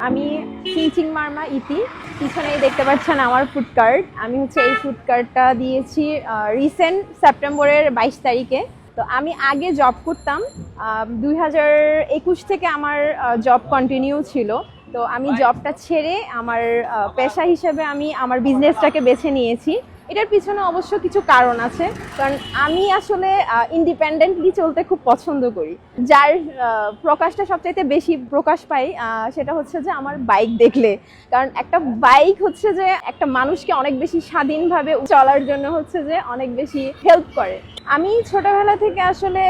আমি চিংচিং মারমা ইতি। পিছনেই দেখতে পাচ্ছেন আমার ফুড কার্ট। আমি হচ্ছে এই ফুড কার্টটা দিয়েছি রিসেন্ট সেপ্টেম্বরের 22 তারিখে। তো আমি আগে জব করতাম, 2021 থেকে আমার জব কন্টিনিউ ছিল। তো আমি জবটা ছেড়ে আমার পেশা হিসেবে আমি আমার বিজনেসটাকে বেছে নিয়েছি। এটার পিছনে অবশ্য কিছু কারণ আছে, কারণ আমি আসলে ইন্ডিপেন্ডেন্টলি চলতে খুব পছন্দ করি। যার প্রকাশটা সবচাইতে বেশি প্রকাশ পাই সেটা হচ্ছে যে আমার বাইক দেখলে। কারণ একটা বাইক হচ্ছে যে একটা মানুষকে অনেক বেশি স্বাধীনভাবে চলার জন্য হচ্ছে যে অনেক বেশি হেল্প করে। আমি ছোটবেলা থেকে আসলে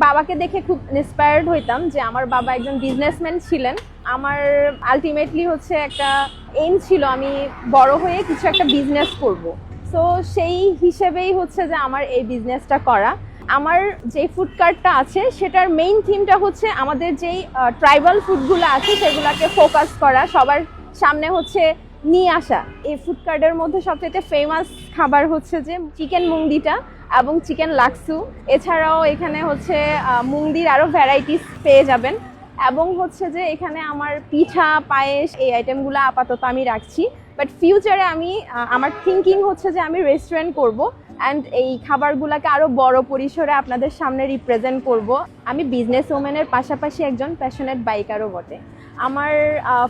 বাবাকে দেখে খুব ইন্সপায়ার্ড হইতাম যে আমার বাবা একজন বিজনেসম্যান ছিলেন। আমার আলটিমেটলি হচ্ছে একটা এইম ছিল আমি বড় হয়ে কিছু একটা বিজনেস করব। সো সেই হিসেবেই হচ্ছে যে আমার এই বিজনেসটা করা। আমার যে ফুড কার্টটা আছে সেটার মেইন থিমটা হচ্ছে আমাদের যেই ট্রাইবাল ফুডগুলো আছে সেগুলোকে ফোকাস করা, সবার সামনে হচ্ছে নিয়ে আসা। এই ফুড কার্টের মধ্যে সবচেয়ে ফেমাস খাবার হচ্ছে যে চিকেন মুংদিটা এবং চিকেন লাক্সু। এছাড়াও এখানে হচ্ছে মুংদির আরও ভ্যারাইটিস পেয়ে যাবেন। এবং হচ্ছে যে এখানে আমার পিঠা, পায়েস এই আইটেমগুলো আপাতত আমি রাখছি। বাট ফিউচারে আমি আমার থিঙ্কিং হচ্ছে যে আমি রেস্টুরেন্ট করব অ্যান্ড এই খাবারগুলোকে আরও বড় পরিসরে আপনাদের সামনে রিপ্রেজেন্ট করব। আমি বিজনেস ওম্যানের পাশাপাশি একজন প্যাশনেট বাইকারও বটে। আমার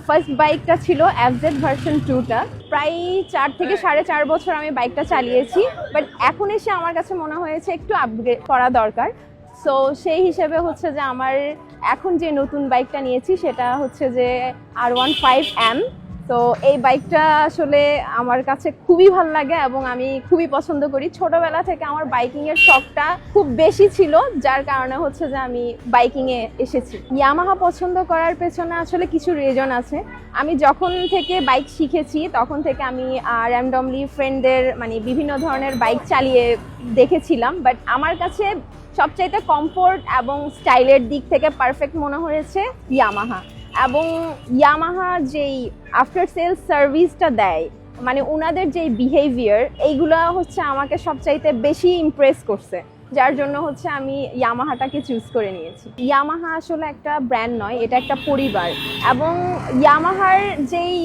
ফার্স্ট বাইকটা ছিল FZ ভার্সন 2টা। প্রায় 4 থেকে 4.5 বছর আমি বাইকটা চালিয়েছি। বাট এখন এসে আমার কাছে মনে হয়েছে একটু আপগ্রেড করা দরকার। সো সেই হিসেবে হচ্ছে যে আমার এখন যে নতুন বাইকটা নিয়েছি সেটা হচ্ছে যে R15M। তো এই বাইকটা আসলে আমার কাছে খুবই ভালো লাগে এবং আমি খুবই পছন্দ করি। ছোটবেলা থেকে আমার বাইকিংয়ের শখটা খুব বেশি ছিল, যার কারণে হচ্ছে যে আমি বাইকিংয়ে এসেছি। ইয়ামাহা পছন্দ করার পেছনে আসলে কিছু রিজন আছে। আমি যখন থেকে বাইক শিখেছি তখন থেকে আমি র্যান্ডমলি ফ্রেন্ডদের মানে বিভিন্ন ধরনের বাইক চালিয়ে দেখেছিলাম। বাট আমার কাছে সবচাইতে কমফোর্ট এবং স্টাইলের দিক থেকে পারফেক্ট মনে হয়েছে ইয়ামাহা। এবং ইয়ামাহা যেই আফটার সেলস সার্ভিসটা দেয়, মানে ওনাদের যেই বিহেভিয়ার, এইগুলো হচ্ছে আমাকে সবচাইতে বেশি ইমপ্রেস করছে, যার জন্য হচ্ছে আমি ইয়ামাহাটাকে চুজ করে নিয়েছি। ইয়ামাহা আসলে একটা ব্র্যান্ড নয়, এটা একটা পরিবার। এবং ইয়ামাহার যেই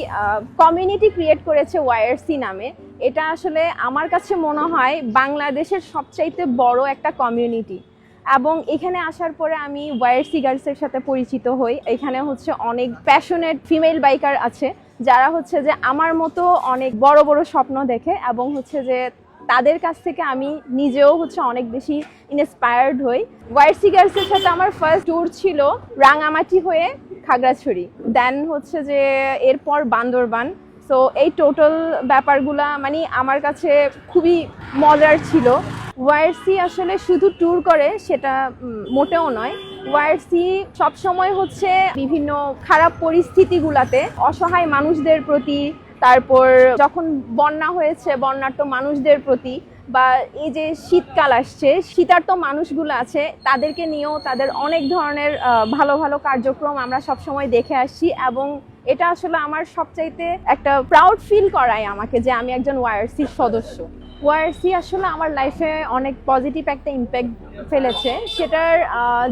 কমিউনিটি ক্রিয়েট করেছে YRC নামে, এটা আসলে আমার কাছে মনে হয় বাংলাদেশের সবচাইতে বড় একটা কমিউনিটি। এবং এখানে আসার পরে আমি YRC গার্লসের সাথে পরিচিত হই। এখানে হচ্ছে অনেক প্যাশনেট ফিমেল বাইকার আছে যারা হচ্ছে যে আমার মতো অনেক বড় বড় স্বপ্ন দেখে, এবং হচ্ছে যে তাদের কাছ থেকে আমি নিজেও হচ্ছে অনেক বেশি ইন্সপায়ার্ড হই। YRC গার্লসের সাথে আমার ফার্স্ট ট্যুর ছিল রাঙামাটি হয়ে খাগড়াছড়ি, দেন হচ্ছে যে এরপর বান্দরবান। সো এই টোটাল ব্যাপারগুলা মানে আমার কাছে খুবই মজার ছিল। YRC আসলে শুধু ট্যুর করে সেটা মোটেও নয়। YRC সবসময় হচ্ছে বিভিন্ন খারাপ পরিস্থিতিগুলাতে অসহায় মানুষদের প্রতি, তারপর যখন বন্যা হয়েছে বন্যার্ত মানুষদের প্রতি, বা এই যে শীতকাল আসছে শীতার্ত মানুষগুলো আছে তাদেরকে নিয়েও তাদের অনেক ধরনের ভালো ভালো কার্যক্রম আমরা সবসময় দেখে আসছি। এবং এটা আসলে আমার সবচাইতে একটা প্রাউড ফিল করায় আমাকে যে আমি একজন YRC সদস্য। YRC আসলে আমার লাইফে অনেক পজিটিভ একটা ইম্প্যাক্ট ফেলেছে। সেটার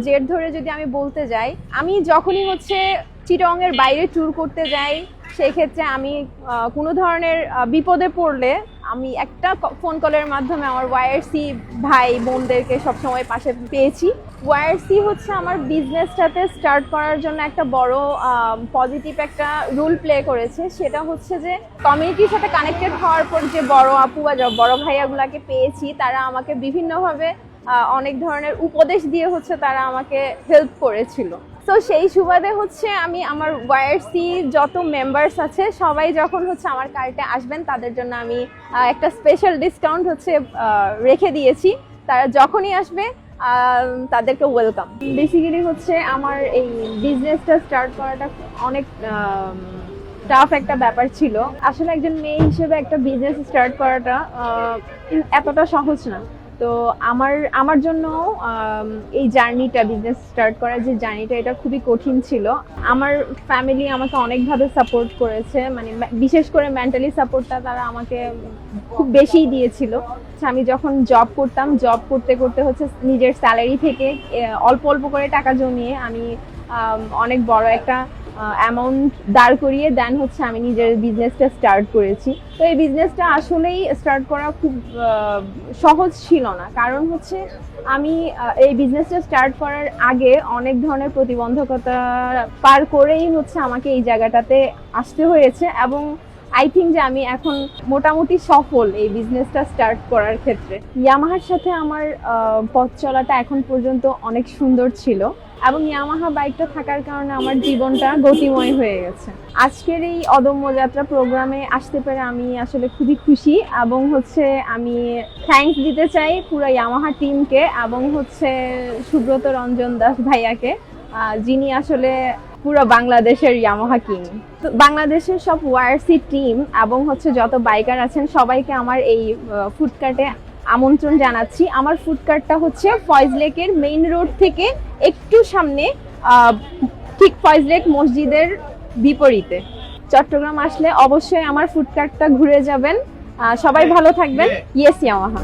জের ধরে যদি আমি বলতে যাই, আমি যখনই হচ্ছে চিটংয়ের বাইরে ট্যুর করতে যাই, সেক্ষেত্রে আমি কোনো ধরনের বিপদে পড়লে আমি একটা ফোন কলের মাধ্যমে আমার YRC ভাই বোনদেরকে সবসময় পাশে পেয়েছি। YRC হচ্ছে আমার বিজনেসটাতে স্টার্ট করার জন্য একটা বড় পজিটিভ একটা রোল প্লে করেছে। সেটা হচ্ছে যে কমিউনিটির সাথে কানেক্টেড হওয়ার পর যে বড় আপু বা বড় ভাইয়াগুলাকে পেয়েছি, তারা আমাকে বিভিন্নভাবে অনেক ধরনের উপদেশ দিয়ে হচ্ছে তারা আমাকে হেল্প করেছিল। তো সেই সুবাদে হচ্ছে আমি আমার YRC যত মেম্বার্স আছে সবাই যখন হচ্ছে আমার কার্টে আসবেন তাদের জন্য আমি একটা স্পেশাল ডিসকাউন্ট হচ্ছে রেখে দিয়েছি। তারা যখনই আসবে তাদেরকে ওয়েলকাম। বেসিক্যালি হচ্ছে আমার এই বিজনেসটা স্টার্ট করাটা অনেক টাফ একটা ব্যাপার ছিল। আসলে একজন মেয়ে হিসেবে একটা বিজনেস স্টার্ট করাটা এতটা সহজ না। তো আমার জন্য এই জার্নিটা, বিজনেস স্টার্ট করার যে জার্নিটা, এটা খুবই কঠিন ছিল। আমার ফ্যামিলি আমাকে অনেকভাবে সাপোর্ট করেছে, মানে বিশেষ করে মেন্টালি সাপোর্টটা তারা আমাকে খুব বেশিই দিয়েছিল। আমি যখন জব করতাম, জব করতে করতে হচ্ছে নিজের স্যালারি থেকে অল্প অল্প করে টাকা জমিয়ে আমি অনেক বড় একটা অ্যামাউন্ট দাঁড় করিয়ে দেন হচ্ছে আমি নিজের বিজনেসটা স্টার্ট করেছি। তো এই বিজনেসটা আসলেই স্টার্ট করা খুব সহজ ছিল না, কারণ হচ্ছে আমি এই বিজনেসটা স্টার্ট করার আগে অনেক ধরনের প্রতিবন্ধকতা পার করেই হচ্ছে আমাকে এই জায়গাটাতে আসতে হয়েছে, এবং আই থিঙ্ক যে আমি এখন মোটামুটি সফল এই বিজনেসটা স্টার্ট করার ক্ষেত্রে। ইয়ামাহার সাথে আমার পথ চলাটা এখন পর্যন্ত অনেক সুন্দর ছিল, এবং ইয়ামাহা বাইকটা থাকার কারণে আমার জীবনটা গতিময় হয়ে গেছে। আজকের এই অদম্য যাত্রা প্রোগ্রামে আসতে পেরে আমি আসলে খুবই খুশি, এবং হচ্ছে আমি থ্যাঙ্কস দিতে চাই পুরো ইয়ামাহা টিমকে, এবং হচ্ছে সুব্রত রঞ্জন দাস ভাইয়াকে, যিনি আসলে পুরো বাংলাদেশের ইয়ামাহা কিং। তো বাংলাদেশের সব ওয়ারসি টিম এবং হচ্ছে যত বাইকার আছেন সবাইকে আমার এই ফুডকার্টে আমন্ত্রণ জানাচ্ছি। আমার ফুডকার্টটা হচ্ছে ফয়েজলেকের মেইন রোড থেকে একটু সামনে, ঠিক ফয়েজলেক মসজিদের বিপরীতে। চট্টগ্রাম আসলে অবশ্যই আমার ফুডকার্টটা ঘুরে যাবেন। সবাই ভালো থাকবেন। Yes Yamaha.